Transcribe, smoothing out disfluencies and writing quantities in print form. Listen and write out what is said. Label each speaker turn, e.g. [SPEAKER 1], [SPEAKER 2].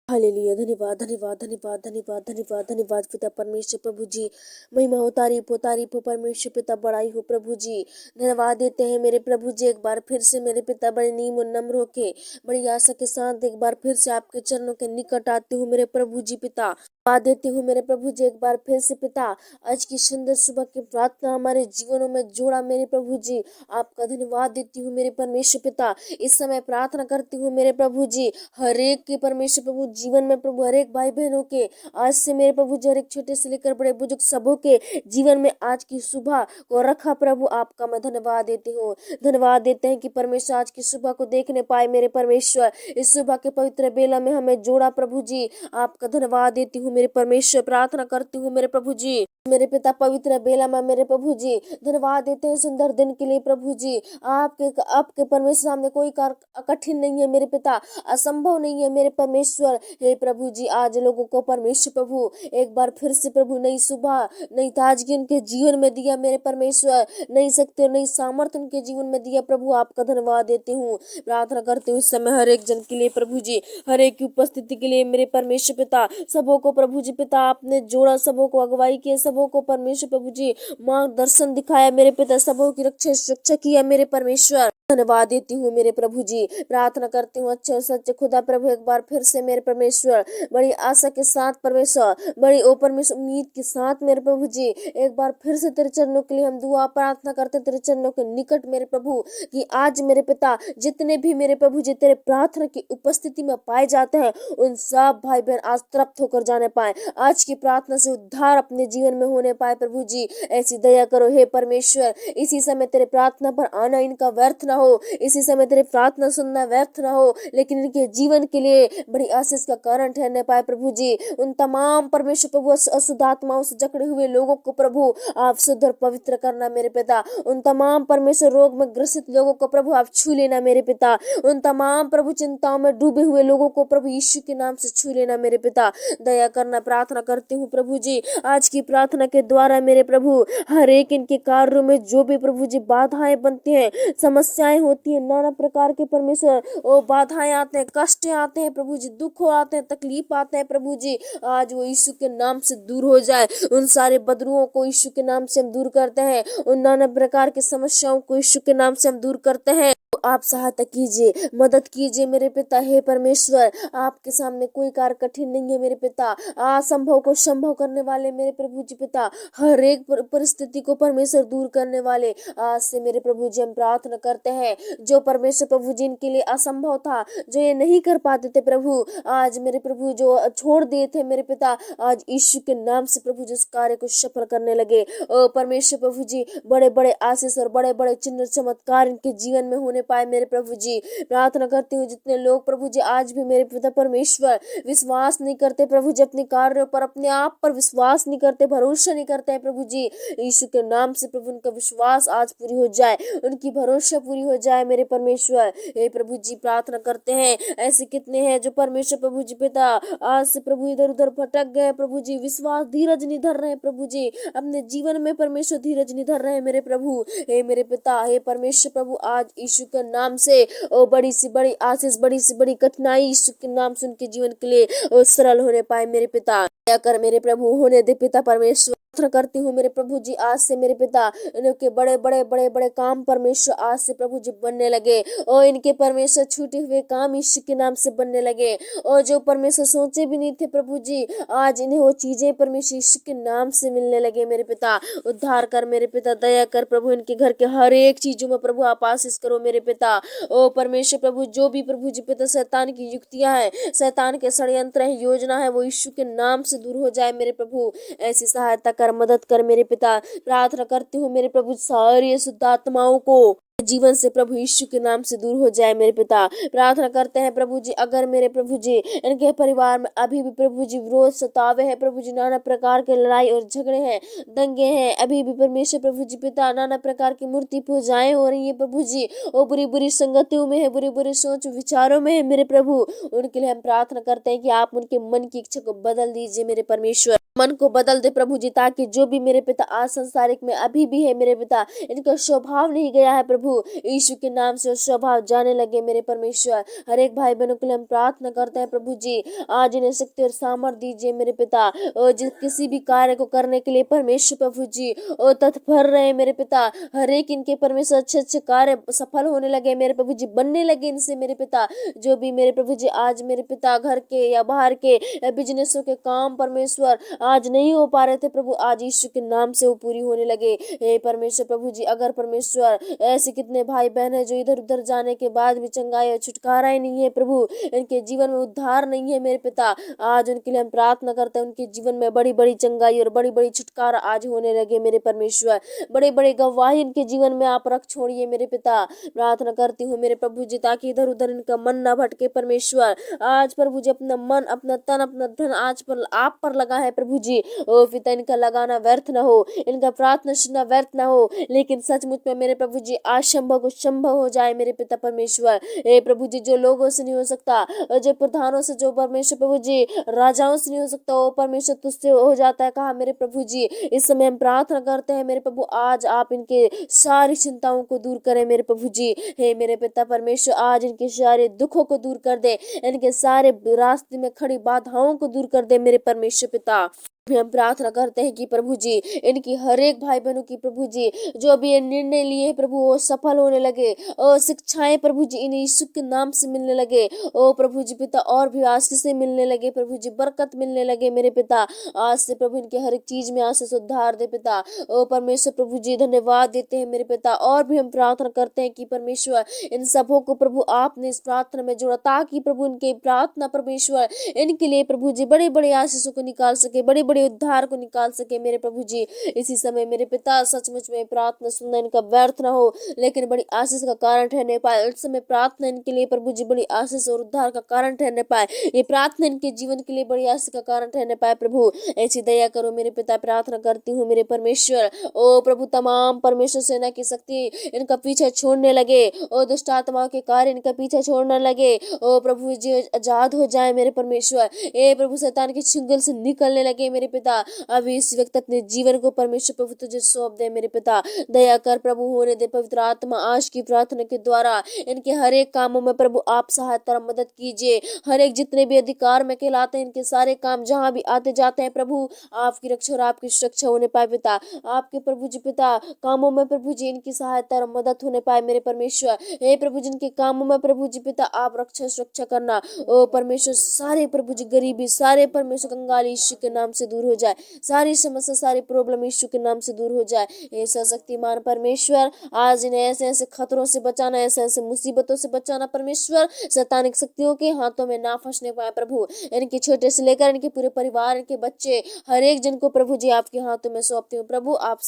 [SPEAKER 1] Hallelujah. धन्यवाद धन्यवाद धन्यवाद धन्यवाद धन्यवाद धन्यवाद पिता परमेश्वर प्रभु जी। महिमा हो, तारीफ हो परमेश्वर पिता, बड़ाई हो प्रभु जी। धन्यवाद देते हैं मेरे प्रभु जी, एक बार फिर से मेरे पिता बड़े नीम और नम्र होके बड़ी आशा के साथ एक बार फिर से आपके चरणों के निकट आती हूँ मेरे प्रभु जी पिता। धन्यवाद देती हूँ मेरे प्रभु जी एक बार फिर से पिता, आज की सुंदर सुबह की प्रार्थना हमारे जीवनों में जोड़ा मेरे प्रभु जी। आपका धन्यवाद देती हूँ मेरे परमेश्वर पिता। इस समय प्रार्थना करती हूँ मेरे प्रभु जी, हर एक के परमेश्वर प्रभु जीवन में प्रभु, हर एक भाई बहनों के आज से मेरे प्रभु जी, हर एक छोटे से लेकर बड़े बुजुर्ग सबों के जीवन में आज की सुबह को रखा प्रभु। आपका मैं धन्यवाद देती हूँ। धन्यवाद देते हैं कि परमेश्वर आज की सुबह को देखने पाए मेरे परमेश्वर। इस सुबह के पवित्र बेला में हमें जोड़ा प्रभु जी। आपका धन्यवाद देती हूँ मेरे परमेश्वर। प्रार्थना करती हूँ मेरे प्रभु जी, मेरे पिता पवित्र बेला में मेरे प्रभु जी। धन्यवाद देते हैं सुंदर दिन के लिए प्रभु जी। आपके परमेश्वर सामने कोई कार्य कठिन नहीं है मेरे पिता, असंभव नहीं है मेरे परमेश्वर। हे प्रभु जी, आज लोगों को परमेश्वर प्रभु एक बार फिर से प्रभु नई सुबह, नई ताजगी उनके जीवन में दिया मेरे परमेश्वर, नई शक्ति और नई सामर्थ्य उनके जीवन में दिया प्रभु। आपका धन्यवाद देती हूँ। प्रार्थना करती हूँ इस समय हर एक जन के लिए प्रभु जी, हर एक की उपस्थिति के लिए मेरे परमेश्वर पिता। सबों को प्रभु जी पिता आपने जोड़ा, सबों को अगुवाई किया, सबों को परमेश्वर प्रभु जी मार्गदर्शन दिखाया मेरे पिता, सबों की रक्षा सुरक्षा किया मेरे परमेश्वर। धन्यवाद देती हूँ मेरे प्रभु जी। प्रार्थना करती हूँ अच्छे सच्चे खुदा प्रभु एक बार फिर से मेरे परमेश्वर, बड़ी आशा के साथ परमेश्वर, बड़ी ओ परमेश्वर उम्मीद के साथ मेरे प्रभु जी, एक बार फिर से तेरे चरणों के लिए हम दुआ प्रार्थना करते तेरे चरणों के निकट मेरे प्रभु, कि आज मेरे पिता जितने भी मेरे प्रभु जी तेरे प्रार्थना की उपस्थिति में पाए जाते हैं, उन सब भाई बहन आज तृप्त होकर जाने पाए, आज की प्रार्थना से उद्धार अपने जीवन में होने पाए प्रभु जी। ऐसी दया करो हे परमेश्वर। इसी समय तेरे प्रार्थना पर आना इनका व्यर्थ ना हो, इसी समय तेरे प्रार्थना सुनना व्यर्थ ना हो, लेकिन इनके जीवन के लिए बड़ी आशीष का कारण ठहरने पाए प्रभु जी। उन तमाम परमेश्वर प्रभु अशुद्ध आत्माओं से जकड़े हुए लोगों को प्रभु आप शुद्ध और पवित्र करना मेरे पिता। उन तमाम परमेश्वर रोग में ग्रसित लोगों को प्रभु आप छू लेना मेरे पिता। उन तमाम प्रभु चिंताओं में डूबे हुए लोगों को प्रभु यीशु के नाम से छू लेना मेरे पिता। दया करना प्रार्थना करती हूँ प्रभु जी। आज की प्रार्थना के द्वारा मेरे प्रभु हर एक इनके कार्यों में जो भी प्रभु जी बाधाएं बनती हैं, समस्याएं होती है, नाना प्रकार के परमेश्वर ओ बाधाएं आते हैं, कष्ट आते हैं प्रभु जी, दुख आते हैं, तकलीफ आते हैं प्रभु जी, आज वो यीशु के नाम से दूर हो जाए। उन सारे बदरुओं को यीशु के नाम से हम दूर करते हैं, उन नाना प्रकार की समस्याओं को यीशु के नाम से हम दूर करते हैं। आप सहायता कीजिए, मदद कीजिए मेरे पिता। हे परमेश्वर, आपके सामने कोई कार्य कठिन नहीं है मेरे पिता। असंभव को संभव करने वाले मेरे प्रभु जी पिता, हर एक परिस्थिति को परमेश्वर दूर करने वाले, आज से मेरे प्रभु जी हम प्रार्थना करते हैं। जो परमेश्वर प्रभु जी इनके लिए असंभव था, जो ये नहीं कर पाते थे प्रभु, आज मेरे प्रभु जो छोड़ दिए थे मेरे पिता, आज यीशु के नाम से प्रभु जिस कार्य को सफल करने लगे। ओ परमेश्वर प्रभु जी, बड़े बड़े आशीष और बड़े बड़े चिन्ह चमत्कार इनके जीवन में होने पाए मेरे प्रभु जी। प्रार्थना करती हूँ जितने लोग प्रभु जी आज भी मेरे पिता परमेश्वर विश्वास नहीं करते प्रभु जी, अपने कार्यों पर, अपने आप पर विश्वास नहीं करते, भरोसा नहीं करते हैं प्रभु जी, यीशु के नाम से प्रभु उनका विश्वास आज पूरी हो जाए, उनकी भरोसा पूरी हो जाए मेरे परमेश्वर। हे प्रभु जी, प्रार्थना करते हैं ऐसे कितने हैं जो परमेश्वर प्रभु जी पिता आज से प्रभु इधर उधर भटक गए प्रभु जी, विश्वास धीरज नहीं धर रहे प्रभु जी, अपने जीवन में परमेश्वर धीरज नहीं धर रहे मेरे प्रभु। हे मेरे पिता, हे परमेश्वर प्रभु, आज यीशु के नाम से ओ बड़ी सी बड़ी आशीष, बड़ी सी बड़ी कठिनाई यीशु के नाम से उनके जीवन के लिए सरल होने पाए मेरे पिता। दया कर मेरे प्रभु, होने दे पिता परमेश्वर। प्रार्थना करती हूँ मेरे प्रभु जी, आज से मेरे पिता इनके बड़े बड़े बड़े बड़े काम परमेश्वर आज से प्रभु जी बनने लगे, और इनके परमेश्वर छूटे हुए काम यीशु के नाम से बनने लगे, और जो परमेश्वर सोचे भी नहीं थे प्रभु जी, आज इन्हें वो चीजें परमेश्वर यीशु के नाम से मिलने लगे मेरे पिता। उद्धार कर मेरे पिता, दया कर प्रभु, इनके घर के हर एक चीजों में प्रभु आप आशीष करो मेरे पिता। ओ परमेश्वर प्रभु, जो भी प्रभु जी पिता शैतान की युक्तियां हैं, शैतान के षड्यंत्र है, योजना है, वो यीशु के नाम से दूर हो जाए मेरे प्रभु। ऐसी सहायता कर, मदद कर मेरे पिता। प्रार्थना करती हूँ मेरे प्रभु सारी अशुद्ध आत्माओं को जीवन से प्रभु यीशु के नाम से दूर हो जाए मेरे पिता। प्रार्थना करते हैं प्रभु जी, अगर मेरे प्रभु जी इनके परिवार में अभी भी प्रभु जी विरोध सतावे है प्रभु जी, नाना प्रकार के लड़ाई और झगड़े हैं, दंगे हैं, अभी भी परमेश्वर प्रभु जी पिता नाना प्रकार की मूर्ति पूजाएं हो रही है प्रभु जी, वो बुरी बुरी संगतियों में है, बुरी बुरी सोच विचारों में है मेरे प्रभु, उनके लिए हम प्रार्थना करते हैं कि आप उनके मन की इच्छा को बदल दीजिए मेरे परमेश्वर। मन को बदल दे प्रभु जी, ताकि जो भी मेरे पिता आज संसारिक में अभी भी है मेरे पिता, इनका स्वभाव नहीं गया है प्रभु प्रभु यीशु के नाम से स्वभाव जाने लगे मेरे परमेश्वर। हर एक भाई बहनों के लिए हम प्रार्थना करते हैं प्रभु जी, आज इन्हें शक्ति और सामर्थ दीजिए मेरे पिता। जिस किसी भी कार्य को करने के लिए परमेश्वर प्रभु जी तत्पर रहे मेरे पिता। हर एक इनके परमेश्वर अच्छे अच्छे कार्य सफल होने लगे मेरे प्रभु जी, बनने लगे इनसे मेरे पिता। जो भी मेरे प्रभु जी आज मेरे पिता घर के या बाहर के बिजनेसों के काम परमेश्वर आज नहीं हो पा रहे थे प्रभु, आज यीशु के नाम से वो पूरी होने लगे। हे परमेश्वर प्रभु जी, अगर परमेश्वर ऐसे कितने भाई बहन है जो इधर उधर जाने के बाद भी चंगाई और छुटकारा ही नहीं है प्रभु, इनके जीवन में उद्धार नहीं है मेरे पिता, आज उनके लिए हम प्रार्थना करते हैं उनके जीवन में बड़ी बड़ी चंगाई और बड़ी बड़ी छुटकारा आज होने लगे मेरे परमेश्वर। बड़े बड़े गवाही इनके जीवन में आप रख छोड़िए मेरे पिता। प्रार्थना करती हूँ मेरे प्रभु जी, ताकि इधर उधर इनका मन ना भटके परमेश्वर। आज प्रभु जी अपना मन अपना तन अपना धन आज पर आप पर लगा है प्रभु जी। ओ पिता, इनका लगाना व्यर्थ ना हो, इनका प्रार्थना सुनना व्यर्थ ना हो, लेकिन सचमुच में मेरे प्रभु जी असंभव को संभव हो जाए मेरे पिता परमेश्वर। हे प्रभु जी, जो लोगों से नहीं हो सकता, जो प्रधानों से, जो परमेश्वर प्रभु जी राजाओं से नहीं हो सकता, वो परमेश्वर तुझसे हो जाता है कहा मेरे प्रभु जी। इस समय हम प्रार्थना करते हैं मेरे प्रभु, आज आप इनके सारी चिंताओं को दूर करें मेरे प्रभु जी। हे मेरे पिता परमेश्वर, आज इनके सारे दुखों को दूर कर दे, इनके सारे रास्ते में खड़ी बाधाओं को दूर कर दे मेरे परमेश्वर पिता। हम प्रार्थना करते हैं कि प्रभु जी इनकी हर एक भाई बहनों की प्रभु जी जो भी ये निर्णय लिए प्रभु वो सफल होने लगे, और शिक्षाएं प्रभु जी इन्हें यीशु के नाम से मिलने लगे। ओ प्रभु जी पिता, और भी आशीष से मिलने लगे प्रभु जी, बरकत मिलने लगे मेरे पिता। आज से प्रभु इनके हर एक चीज में आशीष उद्धार दे पिता। ओ परमेश्वर प्रभु जी धन्यवाद देते हैं मेरे पिता। और भी हम प्रार्थना करते हैं कि परमेश्वर इन सबों को प्रभु आपने इस प्रार्थना में जोड़ा, ताकि प्रभु इनके प्रार्थना परमेश्वर इनके लिए प्रभु जी बड़े बड़े आशीषों को निकाल सके, बड़े बड़े उद्धार को निकाल सके मेरे प्रभु जी। इसी समय मेरे पिता सचमुच में प्रार्थना सुनना इनका व्यर्थ ना हो, लेकिन बड़ी आशीष का कारण ठहरने पाए। इस समय प्रार्थना इनके लिए प्रभु जी बड़ी आशीष और उद्धार का कारण ठहरने पाए। ये प्रार्थना इनके जीवन के लिए बड़ी आशीष का कारण ठहरने पाए प्रभु। ऐसी दया करो मेरे पिता, प्रार्थना करती हूँ मेरे परमेश्वर। ओ प्रभु, तमाम परमेश्वर सेना की शक्ति इनका पीछे छोड़ने लगे, ओ दुष्ट आत्माओं के कार्य इनका पीछे छोड़ने लगे। ओ प्रभु जी आजाद हो जाए मेरे परमेश्वर। ए प्रभु, शैतान के चुंगल से निकलने लगे मेरे पिता। अभी इस वक्त अपने जीवन को परमेश्वर प्रभु तुझे सौंप दे मेरे पिता। दया कर प्रभु, होने दे पवित्र आत्मा आज की प्रार्थना के द्वारा इनके हर एक कामों में प्रभु आप सहायता और मदद कीजिए। हर एक जितने भी अधिकार में कहलाते हैं इनके सारे काम जहां भी आते जाते हैं प्रभु आपकी रक्षा और आपकी सुरक्षा होने पाए पिता। आपके प्रभु जी पिता कामों में प्रभु जी इनकी सहायता और मदद होने पाए मेरे परमेश्वर। हे प्रभु, जिनके कामों में प्रभु जी पिता आप रक्षा सुरक्षा करना। ओ परमेश्वर, सारे प्रभु जी गरीबी सारे परमेश्वर कंगाली यीशु के नाम से दूर हो जाए, सारी समस्या सारी प्रॉब्लम यीशु के नाम से दूर हो जाए। हे सर्वशक्तिमान परमेश्वर, आज इन्हें ऐसे ऐसे खतरों से बचाना, ऐसे ऐसे मुसीबतों से बचाना परमेश्वर। शैतानिक शक्तियों के हाथों में ना फंसने पाए प्रभु। इनके छोटे से लेकर इनके पूरे परिवार, इनके बच्चे, हर एक जन को प्रभु जी आपके हाथों में सौंपती हूँ प्रभु। आप